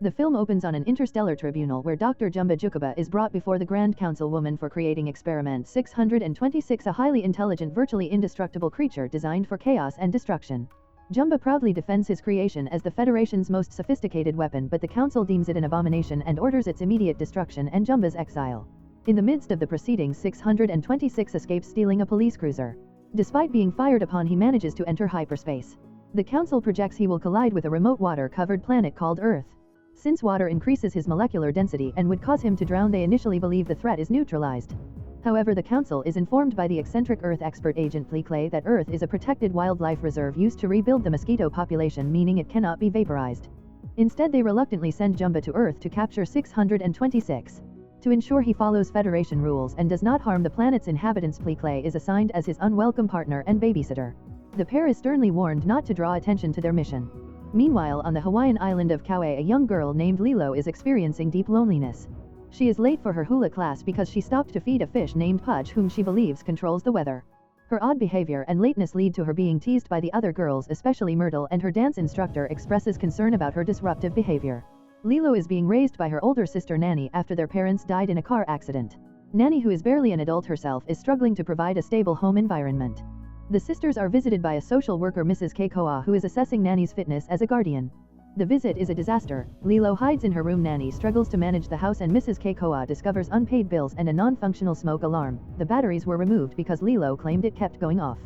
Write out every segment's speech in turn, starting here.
The film opens on an interstellar tribunal where Dr. Jumba Jukuba is brought before the Grand Councilwoman for creating Experiment 626, a highly intelligent, virtually indestructible creature designed for chaos and destruction. Jumba proudly defends his creation as the Federation's most sophisticated weapon, but the Council deems it an abomination and orders its immediate destruction and Jumba's exile. In the midst of the proceedings, 626 escapes stealing a police cruiser. Despite being fired upon, he manages to enter hyperspace. The Council projects he will collide with a remote water-covered planet called Earth. Since water increases his molecular density and would cause him to drown, they initially believe the threat is neutralized. However, the Council is informed by the eccentric Earth expert agent Pleakley that Earth is a protected wildlife reserve used to rebuild the mosquito population, meaning it cannot be vaporized. Instead, they reluctantly send Jumba to Earth to capture 626. To ensure he follows Federation rules and does not harm the planet's inhabitants, Pleakley is assigned as his unwelcome partner and babysitter. The pair is sternly warned not to draw attention to their mission. Meanwhile, on the Hawaiian island of Kauai, a young girl named Lilo is experiencing deep loneliness. She is late for her hula class because she stopped to feed a fish named Pudge, whom she believes controls the weather. Her odd behavior and lateness lead to her being teased by the other girls, especially Myrtle, and her dance instructor expresses concern about her disruptive behavior. Lilo is being raised by her older sister Nanny after their parents died in a car accident. Nanny, who is barely an adult herself, is struggling to provide a stable home environment. The sisters are visited by a social worker, Mrs. Keikoa, who is assessing Nanny's fitness as a guardian. The visit is a disaster. Lilo hides in her room. Nanny struggles to manage the house and Mrs. Keikoa discovers unpaid bills and a non-functional smoke alarm. The batteries were removed because Lilo claimed it kept going off.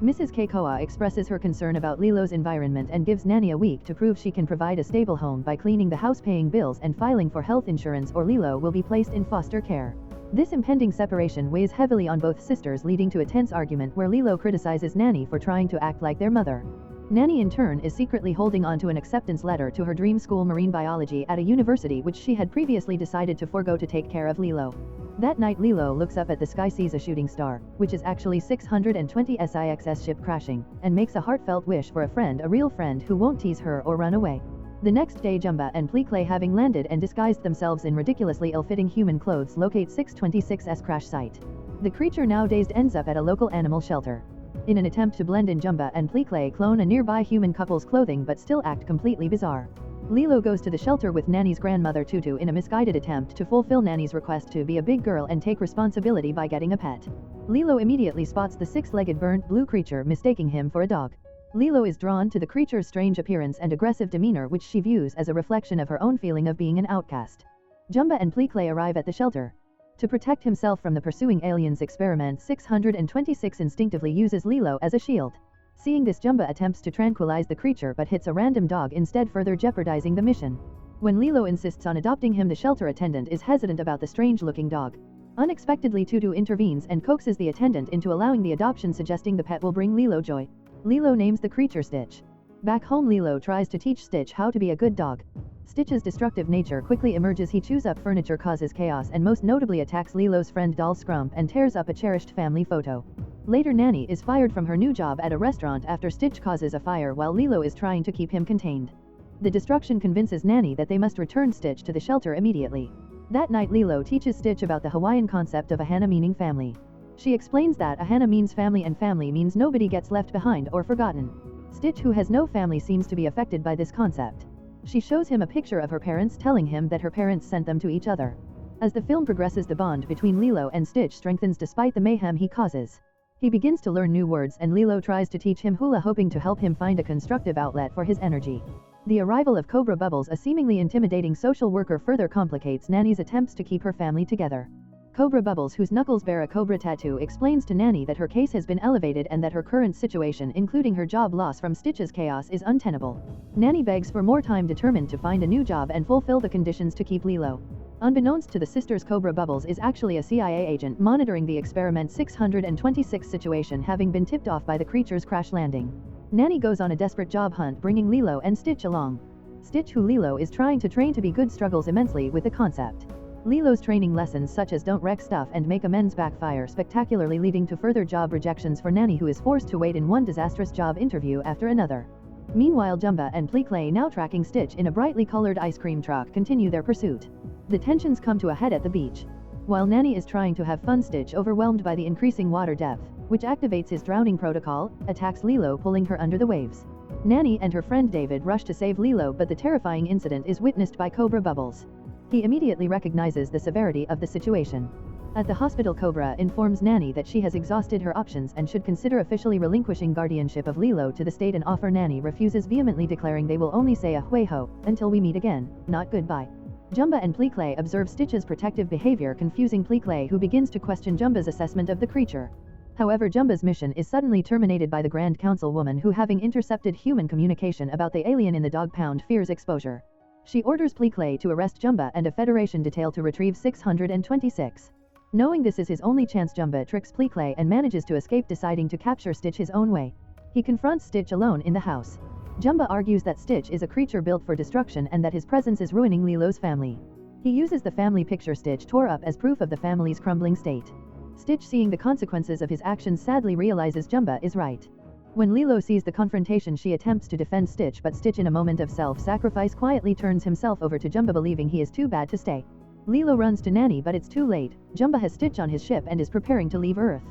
Mrs. Keikoa expresses her concern about Lilo's environment and gives Nanny a week to prove she can provide a stable home by cleaning the house, paying bills, and filing for health insurance, or Lilo will be placed in foster care. This impending separation weighs heavily on both sisters, leading to a tense argument where Lilo criticizes Nanny for trying to act like their mother. Nanny, in turn, is secretly holding on to an acceptance letter to her dream school, marine biology, at a university which she had previously decided to forego to take care of Lilo. That night, Lilo looks up at the sky, sees a shooting star, which is actually 620 SIX's ship crashing, and makes a heartfelt wish for a friend, a real friend who won't tease her or run away. The next day, Jumba and Pleakley, having landed and disguised themselves in ridiculously ill-fitting human clothes, locate 626's crash site. The creature, now dazed, ends up at a local animal shelter. In an attempt to blend in, Jumba and Pleakley clone a nearby human couple's clothing but still act completely bizarre. Lilo goes to the shelter with Nanny's grandmother Tutu in a misguided attempt to fulfill Nanny's request to be a big girl and take responsibility by getting a pet. Lilo immediately spots the six-legged burnt blue creature, mistaking him for a dog. Lilo is drawn to the creature's strange appearance and aggressive demeanor, which she views as a reflection of her own feeling of being an outcast. Jumba and Pleakley arrive at the shelter. To protect himself from the pursuing aliens, Experiment 626 instinctively uses Lilo as a shield. Seeing this, Jumba attempts to tranquilize the creature but hits a random dog instead, further jeopardizing the mission. When Lilo insists on adopting him, the shelter attendant is hesitant about the strange-looking dog. Unexpectedly, Tutu intervenes and coaxes the attendant into allowing the adoption, suggesting the pet will bring Lilo joy. Lilo names the creature Stitch. Back home, Lilo tries to teach Stitch how to be a good dog. Stitch's destructive nature quickly emerges. He chews up furniture, causes chaos, and most notably attacks Lilo's friend Doll Scrump and tears up a cherished family photo. Later, Nanny is fired from her new job at a restaurant after Stitch causes a fire while Lilo is trying to keep him contained. The destruction convinces Nanny that they must return Stitch to the shelter immediately. That night, Lilo teaches Stitch about the Hawaiian concept of ahana, meaning family. She explains that ahana means family and family means nobody gets left behind or forgotten. Stitch, who has no family, seems to be affected by this concept. She shows him a picture of her parents, telling him that her parents sent them to each other. As the film progresses, the bond between Lilo and Stitch strengthens despite the mayhem he causes. He begins to learn new words and Lilo tries to teach him hula, hoping to help him find a constructive outlet for his energy. The arrival of Cobra Bubbles, a seemingly intimidating social worker, further complicates Nanny's attempts to keep her family together. Cobra Bubbles, whose knuckles bear a cobra tattoo, explains to Nanny that her case has been elevated and that her current situation, including her job loss from Stitch's chaos, is untenable. Nanny begs for more time, determined to find a new job and fulfill the conditions to keep Lilo. Unbeknownst to the sisters, Cobra Bubbles is actually a CIA agent monitoring the Experiment 626 situation, having been tipped off by the creature's crash landing. Nanny goes on a desperate job hunt, bringing Lilo and Stitch along. Stitch, who Lilo is trying to train to be good, struggles immensely with the concept. Lilo's training lessons, such as don't wreck stuff and make amends, backfire spectacularly, leading to further job rejections for Nanny, who is forced to wait in one disastrous job interview after another. Meanwhile, Jumba and Pleakley, now tracking Stitch in a brightly colored ice cream truck, continue their pursuit. The tensions come to a head at the beach. While Nanny is trying to have fun, Stitch, overwhelmed by the increasing water depth, which activates his drowning protocol, attacks Lilo, pulling her under the waves. Nanny and her friend David rush to save Lilo, but the terrifying incident is witnessed by Cobra Bubbles. He immediately recognizes the severity of the situation. At the hospital, Cobra informs Nanny that she has exhausted her options and should consider officially relinquishing guardianship of Lilo to the state. An offer Nanny refuses vehemently, declaring they will only say "Ahway-ho" until we meet again, not goodbye. Jumba and Pleakley observe Stitch's protective behavior, confusing Pleakley, who begins to question Jumba's assessment of the creature. However, Jumba's mission is suddenly terminated by the Grand Council woman, who, having intercepted human communication about the alien in the dog pound, fears exposure. She orders Pleakley to arrest Jumba and a Federation detail to retrieve 626. Knowing this is his only chance, Jumba tricks Pleakley and manages to escape, deciding to capture Stitch his own way. He confronts Stitch alone in the house. Jumba argues that Stitch is a creature built for destruction and that his presence is ruining Lilo's family. He uses the family picture Stitch tore up as proof of the family's crumbling state. Stitch, seeing the consequences of his actions, sadly realizes Jumba is right. When Lilo sees the confrontation, she attempts to defend Stitch, but Stitch, in a moment of self-sacrifice, quietly turns himself over to Jumba, believing he is too bad to stay. Lilo runs to Nanny, but it's too late. Jumba has Stitch on his ship and is preparing to leave Earth.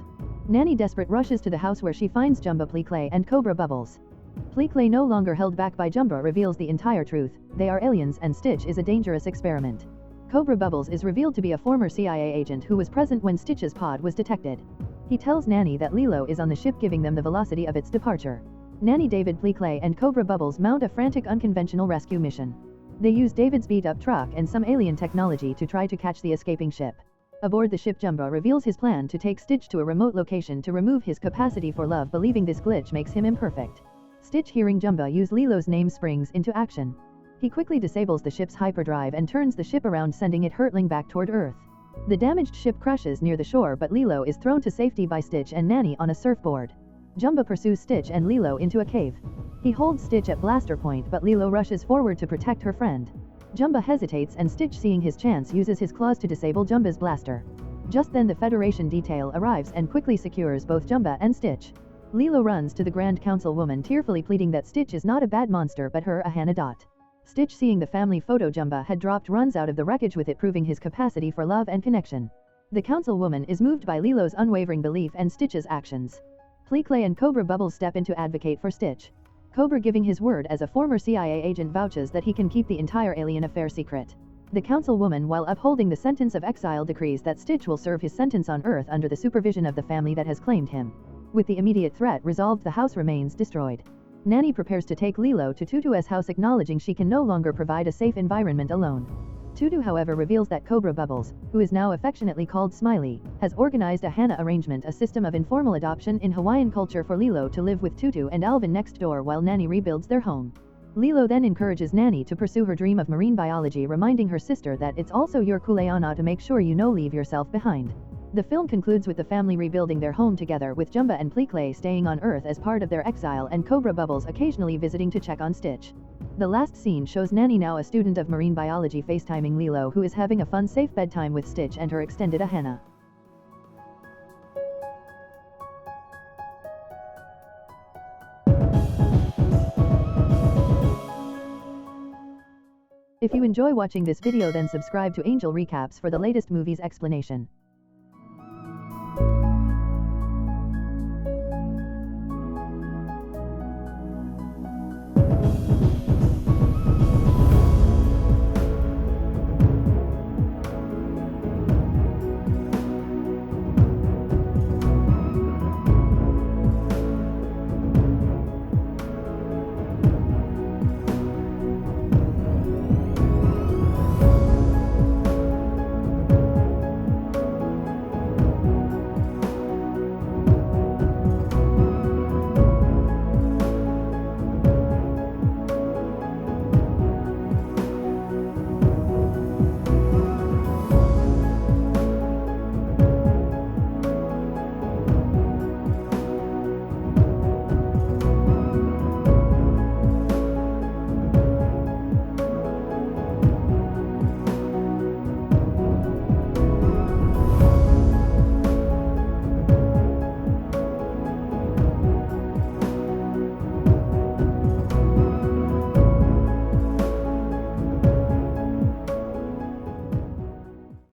Nanny, desperate, rushes to the house where she finds Jumba, Pleakley, and Cobra Bubbles. Pleakley, no longer held back by Jumba, reveals the entire truth. They are aliens and Stitch is a dangerous experiment. Cobra Bubbles is revealed to be a former CIA agent who was present when Stitch's pod was detected. He tells Nanny that Lilo is on the ship, giving them the velocity of its departure. Nanny, David, Pleakley, and Cobra Bubbles mount a frantic, unconventional rescue mission. They use David's beat-up truck and some alien technology to try to catch the escaping ship. Aboard the ship, Jumba reveals his plan to take Stitch to a remote location to remove his capacity for love, believing this glitch makes him imperfect. Stitch, hearing Jumba use Lilo's name, springs into action. He quickly disables the ship's hyperdrive and turns the ship around, sending it hurtling back toward Earth. The damaged ship crashes near the shore, but Lilo is thrown to safety by Stitch and Nanny on a surfboard. Jumba pursues Stitch and Lilo into a cave. He holds Stitch at blaster point, but Lilo rushes forward to protect her friend. Jumba hesitates, and Stitch, seeing his chance, uses his claws to disable Jumba's blaster. Just then the Federation detail arrives and quickly secures both Jumba and Stitch. Lilo runs to the Grand Council woman, tearfully pleading that Stitch is not a bad monster but her a Hannah. Stitch, seeing the family photo Jumba had dropped, runs out of the wreckage with it, proving his capacity for love and connection. The councilwoman is moved by Lilo's unwavering belief and Stitch's actions. Pleakley and Cobra Bubbles step in to advocate for Stitch. Cobra, giving his word as a former CIA agent, vouches that he can keep the entire alien affair secret. The councilwoman, while upholding the sentence of exile, decrees that Stitch will serve his sentence on Earth under the supervision of the family that has claimed him. With the immediate threat resolved, the house remains destroyed. Nanny prepares to take Lilo to Tutu's house, acknowledging she can no longer provide a safe environment alone. Tutu, however, reveals that Cobra Bubbles, who is now affectionately called Smiley, has organized a Hannah arrangement, a system of informal adoption in Hawaiian culture, for Lilo to live with Tutu and Alvin next door while Nanny rebuilds their home. Lilo then encourages Nanny to pursue her dream of marine biology, reminding her sister that it's also your kuleana to make sure you leave yourself behind. The film concludes with the family rebuilding their home together, with Jumba and Pleakley staying on Earth as part of their exile and Cobra Bubbles occasionally visiting to check on Stitch. The last scene shows Nanny, now a student of marine biology, FaceTiming Lilo, who is having a fun, safe bedtime with Stitch and her extended Hannah. If you enjoy watching this video, then subscribe to Angel Recaps for the latest movies explanation.